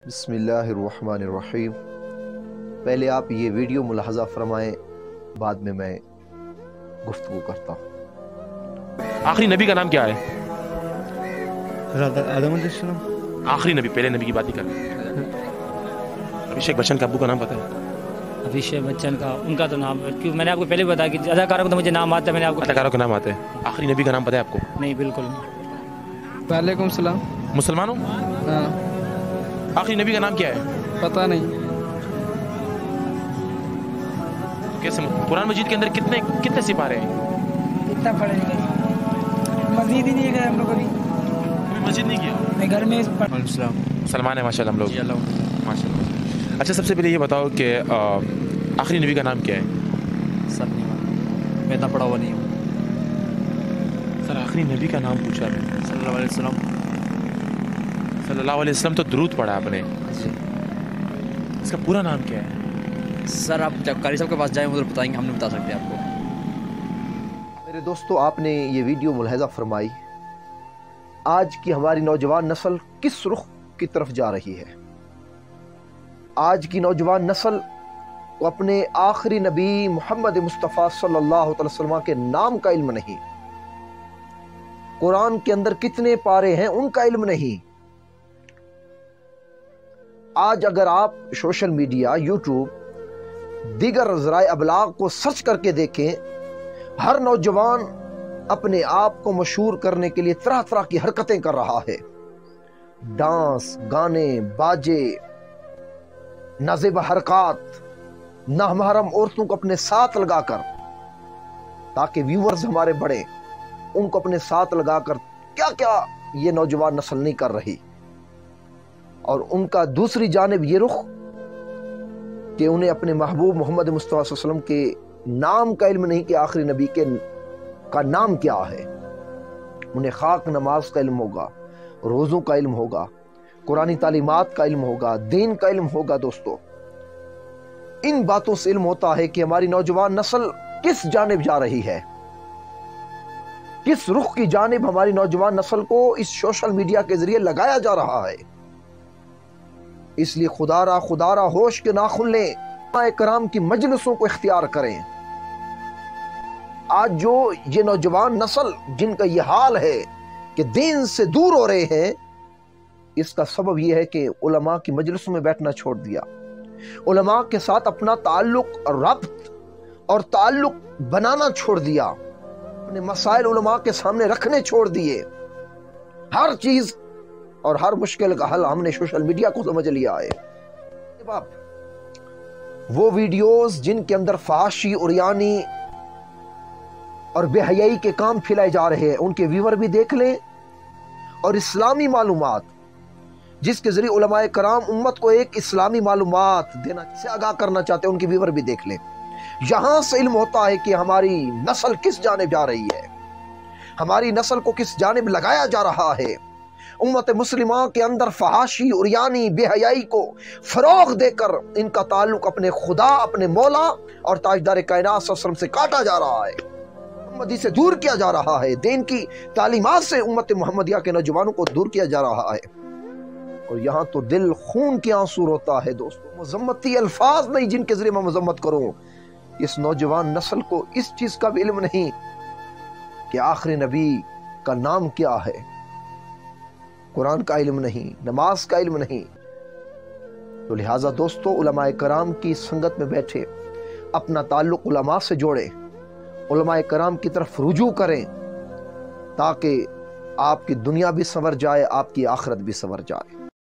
بسم اللہ الرحمن الرحیم۔ پہلے آپ یہ ویڈیو ملاحظہ فرمائیں، بعد میں گفتگو کرتا ہوں۔ آخری نبی کا نام کیا ہے؟ آدم علیہ السلام۔ آخری نبی، پہلے نبی کی بات نہیں کر رہے۔ ابھیشیک بچن کا ابو کا نام پتہ ہے؟ ابھیشیک بچن کا ان کا تو نام کیوں میں نے آپ کو پہلے بتایا کہ اداکاروں کو تو مجھے نام آتا ہے، میں نے آپ کو اداکاروں کے نام آتے ہیں، آخری نبی کا نام پتہ ہے آپ کو؟ نہیں بالکل نہیں۔ وعلیکم السلام۔ مسلمان ہو؟ ہاں آخری نبی کا نام کیا ہے؟ پتہ نہیں۔ کیسے قرآن مجید کے اندر کتنے سپارے ہیں؟ اتنا پڑھے نہیں گئے، مسجد ہی نہیں گئے ہم لوگ ابھی مسجد نہیں کیا؟ میں گھر میں السلام۔ مسلمان ہے ماشاء اللہ ہم لوگ، ماشاء اللہ۔ اچھا، سب سے پہلے یہ بتاؤ کہ آخری نبی کا نام کیا ہے؟ سر نہیں معلوم، میں اتنا پڑھا ہوا نہیں ہوں۔ سر آخری نبی کا نام پوچھا میں، صلی اللہ علیہ وسلم۔ صلی اللہ علیہ وسلم تو درود پڑھا آپ نے، جی اس کا پورا نام کیا ہے؟ سر آپ جب قاری صاحب کے پاس جائیں ادھر بتائیں گے، ہم نہیں بتا سکتے آپ کو۔ میرے دوستو، آپ نے یہ ویڈیو ملاحظہ فرمائی، آج کی ہماری نوجوان نسل کس رخ کی طرف جا رہی ہے۔ آج کی نوجوان نسل کو اپنے آخری نبی محمد مصطفیٰ صلی اللہ علیہ وسلم کے نام کا علم نہیں، قرآن کے اندر کتنے پارے ہیں ان کا علم نہیں۔ آج اگر آپ سوشل میڈیا، یوٹیوب، دیگر ذرائع ابلاغ کو سرچ کر کے دیکھیں، ہر نوجوان اپنے آپ کو مشہور کرنے کے لیے طرح طرح کی حرکتیں کر رہا ہے، ڈانس، گانے، باجے، نازیبہ حرکات، نامحرم عورتوں کو اپنے ساتھ لگا کر، تاکہ ویورز ہمارے بڑھیں، ان کو اپنے ساتھ لگا کر کیا کیا یہ نوجوان نسل نہیں کر رہی۔ اور ان کا دوسری جانب یہ رخ کہ انہیں اپنے محبوب محمد مصطفیٰ صلی اللہ علیہ وسلم کے نام کا علم نہیں کہ آخری نبی کا نام کیا ہے۔ انہیں خاک نماز کا علم ہوگا، روزوں کا علم ہوگا، قرآنی تعلیمات کا علم ہوگا، دین کا علم ہوگا۔ دوستو، ان باتوں سے علم ہوتا ہے کہ ہماری نوجوان نسل کس جانب جا رہی ہے، کس رخ کی جانب ہماری نوجوان نسل کو اس سوشل میڈیا کے ذریعے لگایا جا رہا ہے۔ اس لیے خدا را ہوش کے ناخن لیں، علماء کرام کی مجلسوں کو اختیار کریں۔ آج جو یہ نوجوان نسل جن کا یہ حال ہے کہ دین سے دور ہو رہے ہیں، اس کا سبب یہ ہے کہ علماء کی مجلسوں میں بیٹھنا چھوڑ دیا، علماء کے ساتھ اپنا تعلق، ربط اور تعلق بنانا چھوڑ دیا، اپنے مسائل علماء کے سامنے رکھنے چھوڑ دیے۔ ہر چیز اور ہر مشکل کا حل ہم نے سوشل میڈیا کو سمجھ لیا ہے۔ وہ ویڈیوز جن کے اندر فحاشی، عریانی اور بے حیائی کے کام پھیلائے جا رہے ہیں، ان کے ویور بھی دیکھ لیں، اور اسلامی معلومات جس کے ذریعے علماء کرام امت کو ایک اسلامی معلومات دینا سے آگاہ کرنا چاہتے ہیں، ان کے ویور بھی دیکھ لیں۔ یہاں سے علم ہوتا ہے کہ ہماری نسل کس جانب جا رہی ہے، ہماری نسل کو کس جانب لگایا جا رہا ہے۔ امت مسلمہ کے اندر فحاشی، عریانی، بے حیائی کو فروغ دے کر ان کا تعلق اپنے خدا، اپنے مولا اور تاجدار کائنات صلی اللہ علیہ وسلم سے کاٹا جا رہا ہے، محمدی سے دور کیا جا رہا ہے، دین کی تعلیمات سے امت محمدیہ کے نوجوانوں کو دور کیا جا رہا ہے۔ اور یہاں تو دل خون کے آنسو روتا ہے۔ دوستو، مذمتی الفاظ نہیں جن کے ذریعے میں مذمت کروں، اس نوجوان نسل کو اس چیز کا بھی علم نہیں کہ آخری نبی کا نام کیا ہے، قرآن کا علم نہیں، نماز کا علم نہیں۔ تو لہٰذا دوستو، علماء کرام کی سنگت میں بیٹھے اپنا تعلق علماء سے جوڑیں، علماء کرام کی طرف رجوع کریں، تاکہ آپ کی دنیا بھی سنور جائے، آپ کی آخرت بھی سنور جائے۔